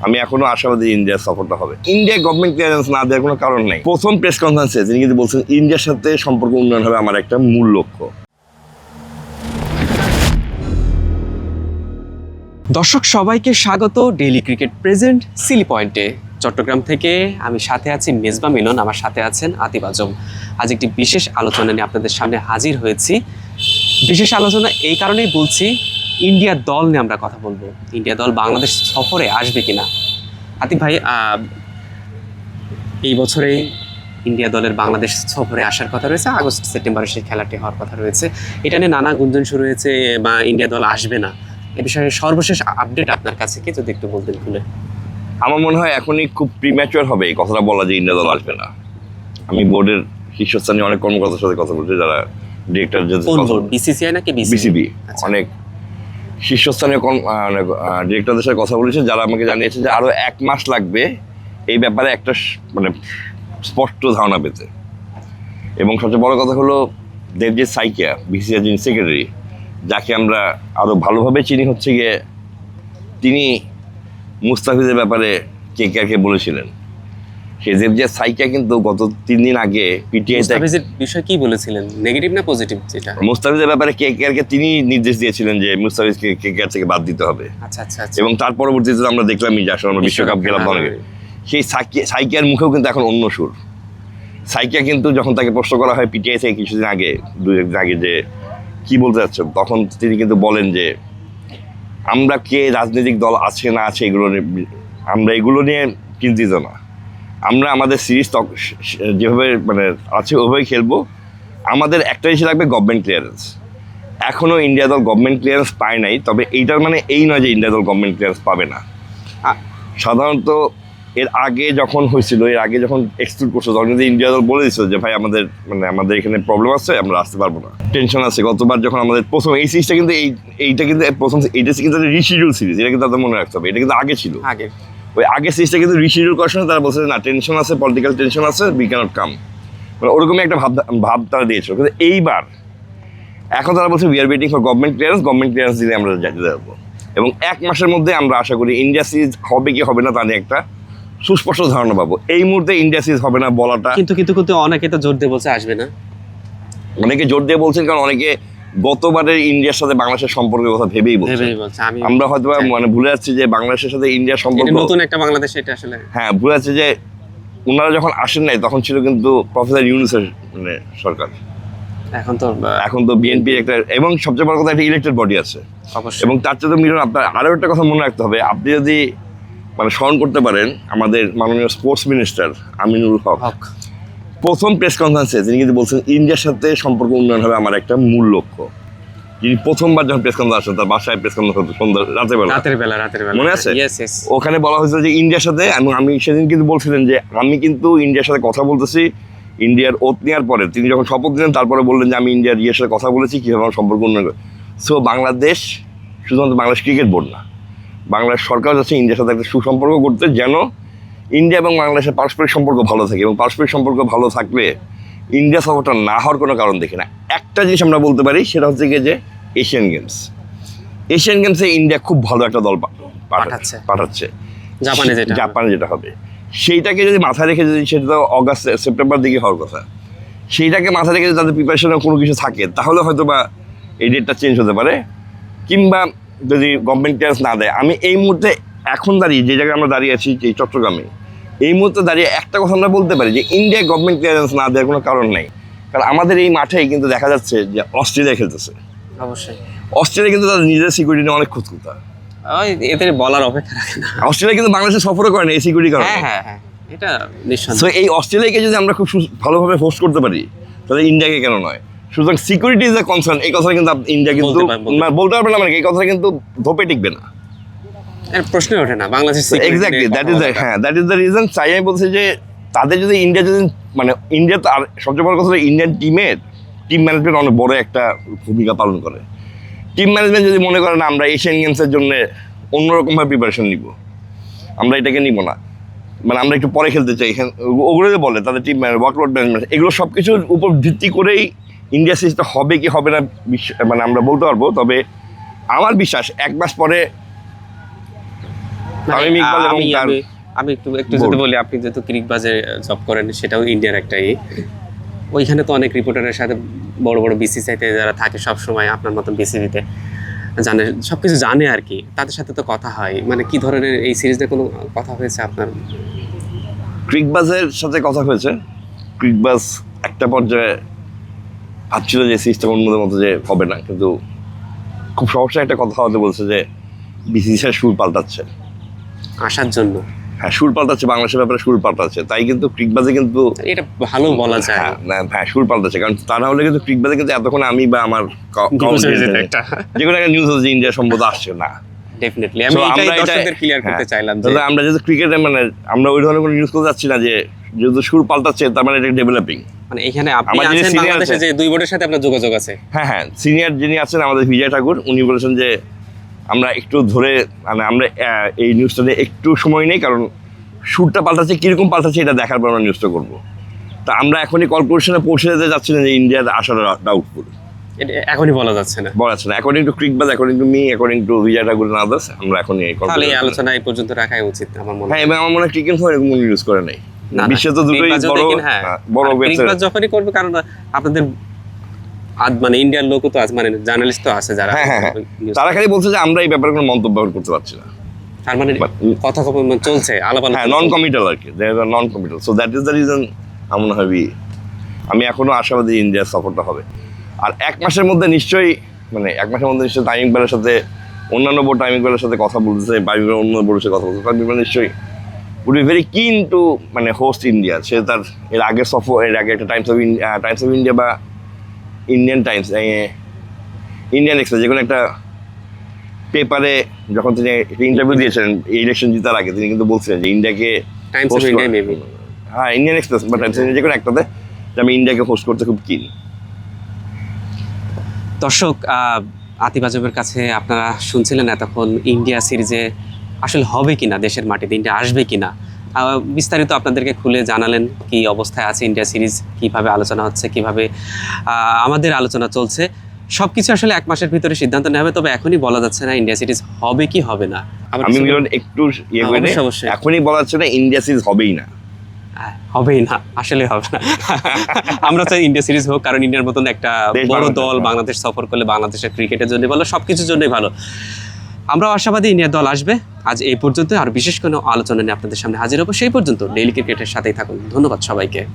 আমি এখনো আশাবাদী ইন্ডিয়ার সফরটা হবে। ইন্ডিয়া গভর্নমেন্ট ক্লিয়ারেন্স না দেওয়ার কোনো কারণ নেই। প্রথম প্রেস কনফারেন্সে তিনি কিন্তু বলছেন ইন্ডিয়ার সাথে সম্পর্ক উন্নয়ন হবে আমার একটা মূল লক্ষ্য। দর্শক সবাইকে স্বাগত ডেইলি ক্রিকেট প্রেজেন্ট সিলি পয়েন্টে। চট্টগ্রাম থেকে আমি সাথে আছি মেজবা মিলন, আমার সাথে আছেন আতিফ আজম। আজ একটি বিশেষ আলোচনা নিয়ে আপনাদের সামনে হাজির হয়েছি। বিশেষ আলোচনা এই কারণেই বলছি, ইন্ডিয়া দল নিয়ে আমরা কথা বলবো। ইন্ডিয়া দল বাংলাদেশ সফরে আসবে কিনা। আতিফ ভাই, এই বছরেই ইন্ডিয়া দলের বাংলাদেশ সফরে আসার কথা রয়েছে, আগস্ট সেপ্টেম্বরে সেই খেলাটি হওয়ার কথা রয়েছে। এটা নিয়ে নানা গুঞ্জন শুরু হয়েছে বা ইন্ডিয়া দল আসবে না। এ বিষয়ে সর্বশেষ আপডেট আপনার কাছে কি, যদি একটু বলতেন খুলে। আমার মনে হয় এখনই খুব প্রিম্যাচুয়ার হবে এই কথাটা বলা যে ইন্ডিয়া দল আসবে না। আমি বোর্ডের শীর্ষস্থানীয় অনেক কর্মকর্তার সাথে কথা বলছি, যারা ডিরেক্টর, বিসিসিআই নাকি বিসিবি, অনেক শীর্ষস্থানীয় ডিরেক্টরদের সাথে কথা বলেছে, যারা আমাকে জানিয়েছে যে আরো 1 মাস লাগবে এই ব্যাপারে একটা মানে স্পষ্ট ধারণা পেতে। এবং সবচেয়ে বড় কথা হলো দেবজিৎ সাইকিয়া, বিসিসিআই যিনি সেক্রেটারি, যাকে আমরা আরো ভালোভাবে চিনি, হচ্ছে গিয়ে তিনি মুস্তাফিজের ব্যাপারে কেকেআরকে বলেছিলেন। সেই দেবজিৎ সাইকিয়া কিন্তু গত 3 দিন আগে পিটিআইতে বিষয় কি বলেছিলেন, নেগেটিভ না পজিটিভ? যেটা মুস্তাফিজের ব্যাপারে কেকেআরকে তিনি নির্দেশ দিয়েছিলেন যে মুস্তাফিজকে কেকেআর থেকে বাদ দিতে হবে। আচ্ছা আচ্ছা। এবং তার পরবর্তীতে আমরা দেখলামই যে আসলে আমরা বিশ্বকাপ গেলাম অনেকে, সেই সাইকিয়ার মুখেও কিন্তু এখন অন্য সুর। সাইকিয়া কিন্তু যখন তাকে প্রশ্ন করা হয় পিটিআই থেকে কিছুদিন আগে, 2 দিন আগে, যে কি বলতে চাচ্ছ, তখন তিনি কিন্তু বলেন যে আমরা কে রাজনৈতিক দল আছে না আছে আমরা এগুলো নিয়ে চিন্তিত না। আমরা আমাদের সিরিজ যেভাবে মানে আছে ওভাবেই খেলবো। আমাদের একটা জিনিস লাগবে গভর্নমেন্ট ক্লিয়ারেন্স। এখনও ইন্ডিয়া দল গভর্নমেন্ট ক্লিয়ারেন্স পায় নাই, তবে এইটার মানে এই নয় যে ইন্ডিয়া দল গভর্নমেন্ট ক্লিয়ারেন্স পাবে না। সাধারণত এর আগে যখন হয়েছিল, এর আগে যখন এক্সক্লুড করছো, তখন কিন্তু ইন্ডিয়া দল বলে দিচ্ছিল যে ভাই আমাদের এখানে প্রবলেম আছে, আমরা আসতে পারবো না, টেনশন আছে। গতবার যখন আমাদের প্রথম এই সিরিজটা কিন্তু এইটা কিন্তু প্রথম এইটা কিন্তু রিশিডিউল সিরিজ, এটা কিন্তু তাদের মনে রাখতে হবে। এটা কিন্তু আগে ছিল, ওই আগের সিরিজটা কিন্তু রিশিডিউল করার সময় তারা বলছে না, টেনশন আছে, পলিটিক্যাল টেনশন আছে, উই ক্যানট কাম, মানে ওরকমই একটা ভাব তারা দিয়েছিল। কিন্তু এইবার এখন তারা বলছে we are waiting for government clearance দিলে আমরা যেতে যাবো। এবং 1 মাসের মধ্যে আমরা আশা করি ইন্ডিয়া সিরিজ হবে কি হবে না তা নিয়ে একটা সুস্পষ্ট ধারণা পাবো। এই মুহূর্তে ইন্ডিয়া সিরিজ হবে না বলাটা, কিন্তু অনেকে তো জোর দিয়ে বলছে আসবে না। অনেকে জোর দিয়ে বলছেন, কারণ অনেকে গতবারের ইন্ডিয়ার সাথে বাংলাদেশের সম্পর্কের কথা ভেবেই বলছে। আমরা হয়তো মানে ভুলে যাচ্ছি যে বাংলাদেশের সাথে ইন্ডিয়ার সম্পর্ক নতুন একটা বাংলাদেশ, এটা আসলে হ্যাঁ ভুলে যাচ্ছে যে ওনারা যখন আসেন নাই তখন ছিল কিন্তু প্রফেসর ইউনূসের মানে সরকার। এখন তো বিএনপির একটা, এবং সবচেয়ে বড় কথা একটা ইলেক্টেড বডি আছে। এবং তার চেয়ে মিলন, আপনার আরও একটা কথা মনে রাখতে হবে, আপনি যদি মানে স্মরণ করতে পারেন আমাদের মাননীয় স্পোর্টস মিনিস্টার আমিনুল হক প্রথম প্রেস কনফারেন্সে তিনি কিন্তু বলছেন ইন্ডিয়ার সাথে সম্পর্ক উন্নয়ন হবে আমার একটা মূল লক্ষ্য। তিনি প্রথমবার যখন প্রেস কনফারেন্স আসেন, তার বাসায় প্রেস কনফারেন্স হতো সন্ধ্যা রাতের বেলা, মনে আছে? ওখানে বলা হয়েছিল যে ইন্ডিয়ার সাথে, এবং আমি সেদিন কিন্তু বলছিলেন যে আমি কিন্তু ইন্ডিয়ার সাথে কথা বলতেছি। ইন্ডিয়ার ওত নেওয়ার পরে তিনি যখন শপথ নিলেন, তারপরে বললেন যে আমি ইন্ডিয়ার ইয়ের সাথে কথা বলেছি কীভাবে আমার সম্পর্ক উন্নয়ন করে। সো বাংলাদেশ, শুধুমাত্র বাংলাদেশ ক্রিকেট বোর্ড না, বাংলাদেশ সরকার যাচ্ছে ইন্ডিয়ার সাথে একটা সুসম্পর্ক করতে, যেন ইন্ডিয়া এবং বাংলাদেশের পারস্পরিক সম্পর্ক ভালো থাকে। এবং পারস্পরিক সম্পর্ক ভালো থাকলে ইন্ডিয়া সফরটা না হওয়ার কোনো কারণ দেখি না। একটা জিনিস আমরা বলতে পারি, সেটা হচ্ছে গিয়ে যে এশিয়ান গেমসে ইন্ডিয়া খুব ভালো একটা দল পাঠাচ্ছে জাপানে, যেটা হবে সেইটাকে যদি মাথায় রেখে, যদি সেটা তো অগাস্ট সেপ্টেম্বর দিকে হওয়ার কথা, সেইটাকে মাথায় রেখে যদি তাদের প্রিপারেশনে কোনো কিছু থাকে, তাহলে হয়তো বা এই ডেটটা চেঞ্জ হতে পারে। কিংবা যদি গভর্নমেন্ট ক্লিয়ারেন্স না দেয়, আমি এই মুহূর্তে এখন দাঁড়িয়ে যে জায়গায় আমরা দাঁড়িয়ে আছি, এই চট্টগ্রামে, এই মুহূর্তে দাঁড়িয়ে একটা কথা আমরা বলতে পারি যে ইন্ডিয়া গভর্নমেন্ট ক্লিয়ারেন্স না দেওয়ার কোনো কারণ নেই। কারণ আমাদের এই মাঠেই কিন্তু দেখা যাচ্ছে যে অস্ট্রেলিয়া খেলতেছে। অবশ্যই অস্ট্রেলিয়া কিন্তু তাদের নিজেদের সিকিউরিটি নিয়ে অনেক খুঁতখুঁতা, এদের বলার অপেক্ষা রাখে না। অস্ট্রেলিয়া কিন্তু বাংলাদেশে সফরও করে না এই সিকিউরিটি কারণে। এটা নিঃসন্দেহে। সো এই অস্ট্রেলিয়াকে যদি আমরা খুব ভালোভাবে হোস্ট করতে পারি, তাহলে ইন্ডিয়াকে কেন নয়? সুতরাং সিকিউরিটি ইজ এ কনসার্ন, এই কথা কিন্তু ইন্ডিয়া কিন্তু বলতে পারবে না, মানে এই কথা কিন্তু ধোপে টিকবে না, প্রশ্নই ওঠে না Bangladesh. Exactly, that is the reason. তাই আমি বলছি যে তাদের যদি ইন্ডিয়া যদি মানে ইন্ডিয়া, তো আর সবচেয়ে বড় কথা হলো ইন্ডিয়ান টিম ম্যানেজমেন্ট অনেক বড় একটা ভূমিকা পালন করে। টিম ম্যানেজমেন্ট যদি মনে করে না আমরা এশিয়ান গেমসের জন্য অন্যরকমভাবে প্রিপারেশন নিব, আমরা এটাকে নিব না, মানে আমরা একটু পরে খেলতে চাই, এখানে ওগুলো বলে তাদের টিম ওয়ার্কলোড ম্যানেজমেন্ট, এগুলো সব কিছুর উপর ভিত্তি করেই ইন্ডিয়া সিরিজটা হবে কি হবে না মানে আমরা বলতে পারবো। তবে আমার বিশ্বাস 1 মাস পরে তামিম ইকবাল এবং আমি তার আমি- আমি একটু একটু যদি বলি, আপনি যেহেতু ক্রিকবাজে জব করেন, সেটাও ইন্ডিয়ার একটাই, ওইখানে তো অনেক রিপোর্টারের সাথে বড় বড় বিসিসিআইতে যারা থাকে সব সময় আপনার মতন বিসিবিতে জানে, সবকিছু জানে আর কি, তাদের সাথে তো কথা হয়। মানে কি ধরনের এই সিরিজে কোনো কথা হয়েছে আপনার? ক্রিকবাজের সাথে কথা হয়েছে। ক্রিকবাজ একটা পর্যায়ে ভাবছিল যে সিস্টেম অন্যদের মতো যে হবে না, কিন্তু খুব সহজে একটা কথা হতে বলছে যে বিসিসিআই সুর পাল্টাচ্ছে। আসার জন্য হ্যাঁ, সুর পাল্টাচ্ছে, বাংলাদেশের ব্যাপারে সুর পাল্টাচ্ছে। তাই কিন্তু ক্রিকবাজে কিন্তু এটা ভালো বলা যায়। হ্যাঁ সুর পাল্টাচ্ছে, কারণ তা না হলে কিন্তু ক্রিকবাজে কিন্তু এতক্ষণ আমি বা আমার News হয়ে যেত একটা। যে কোনো একটা নিউজ হচ্ছে ইন্ডিয়া সম্ভবত আসছে না। ডেফিনেটলি আমি So, এটাই আমরা দর্শকদের ক্লিয়ার করতে চাইলাম যে তাহলে আমরা যেহেতু ক্রিকেটে মানে আমরা ওই ধরনের কোনো নিউজ করতে যাচ্ছি না যে যেহেতু সুর পাল্টাচ্ছে তার মানে এটা ডেভেলপিং। মানে এখানে আপনি আমার যিনি আছেন senior বাংলাদেশে আছে- যে দুই বোর্ডের সাথে আপনার যোগাযোগ আছে। হ্যাঁ সিনিয়র যিনি আছেন আমাদের বিজয় ঠাকুর, উনি বলেছেন যে আমরা একটু ধরে মানে আমরা এই নিউজটা নিয়ে একটু সময় নেই, কারণ সুরটা পাল্টাচ্ছে, কীরকম পাল্টাচ্ছে এটা দেখার পর আমরা নিউজটা করবো। তা আমরা এখনই কর্পোরেশনে পৌঁছে যেতে যাচ্ছি না যে ইন্ডিয়ার আসার ডাউটফুল, এটা এখনই বলা যাচ্ছে না। বলা যাচ্ছে না। According to Cricbuzz, according to me, according to Vijay Thakur and others, আমরা এখনই এই তাহলে এই corporation- আলোচনা এই পর্যন্ত রাখাই উচিত আমার মনে হয়। হ্যাঁ, এবং আমার মনে হয় ক্রিকেট এরকম নিউজ করে নাই। না, বিশ্বে তো দুটোই ক্রিকবাজও বড় দেখেন, হ্যাঁ। বড় আর ওয়েবসাইট। ক্রিকবাজ যখনই করবে, কারণ আপনাদের মানে ইন্ডিয়ার লোকও তো আছে, মানে জার্নালিস্ট তো আছে যারা হ্যাঁ news- তারা খালি বলছে যে আমরা এই ব্যাপারে কোনো মন্তব্য করতে পারছি না। তার মানে But- কথা চলছে, আলাপ হ্যাঁ, আলোচনা নন চলছে। কমিটাল আর কি, non committal. So that is the reason আমার মনে হয় আমি এখনো আশাবাদী ইন্ডিয়ার সফরটা হবে। আর এক মাসের মধ্যে নিশ্চয়ই তামিম ইকবালের সাথে অন্যান্য বোর্ড তামিম ইকবালের সাথে কথা বলতেছে, বা অন্য বোর্ডের সাথে কথা বলতেছে। তামিম ইকবাল নিশ্চয়ই would be very keen to মানে হোস্ট ইন্ডিয়া। সে তার এর আগের সফর, এর আগে একটা টাইমস অফ ইন্ডিয়া বা ইন্ডিয়ান টাইমস, ইন্ডিয়ান এক্সপ্রেস, যে কোনো একটা পেপারে যখন তিনি ইন্টারভিউ দিয়েছেন ইলেকশন জিতার আগে, তিনি কিন্তু বলছিলেন যে ইন্ডিয়াকে Times of host India করা- maybe। হ্যাঁ, ইন্ডিয়ান এক্সপ্রেস বা টাইমস যে কোনো একটাতে, যে আমি ইন্ডিয়াকে হোস্ট করতে খুব কিন। দর্শক, আতিফ আজমের কাছে আপনারা শুনছিলেন এতক্ষণ ইন্ডিয়া সিরিজে আসলে হবে কিনা, দেশের মাটিতে ইন্ডিয়া আসবে কিনা, বিস্তারিত আপনাদেরকে খুলে জানালেন কি অবস্থায় আছে ইন্ডিয়া সিরিজ, কিভাবে আলোচনা হচ্ছে, কিভাবে আমাদের আলোচনা চলছে। সব কিছু আসলে এক মাসের ভিতরে সিদ্ধান্ত নেওয়া হবে, তবে এখনই বলা যাচ্ছে না ইন্ডিয়া সিরিজ হবে কি হবে না। আবার আমি কিছু- একটু ইয়ে করে অবশ্যই, অবশ্যই। এখনই বলা হচ্ছে না ইন্ডিয়া সিরিজ হবেই না। হবেই না, আসলে হবে না। আমরা চাই ইন্ডিয়া সিরিজ হোক, কারণ ইন্ডিয়ার মতন একটা দেশ বড় বাংলাদেশ, দল হ্যাঁ। বাংলাদেশ সফর করলে বাংলাদেশের ক্রিকেটের জন্য ভালো, সবকিছুর জন্যই ভালো। আমরাও আশাবাদী ইন্ডিয়ার দল আসবে। আজ এই পর্যন্ত, আর বিশেষ কোনো আলোচনা নিয়ে আপনাদের সামনে হাজির হবো। সেই পর্যন্ত ডেইলি ক্রিকেটের সাথেই থাকুন। ধন্যবাদ সবাইকে।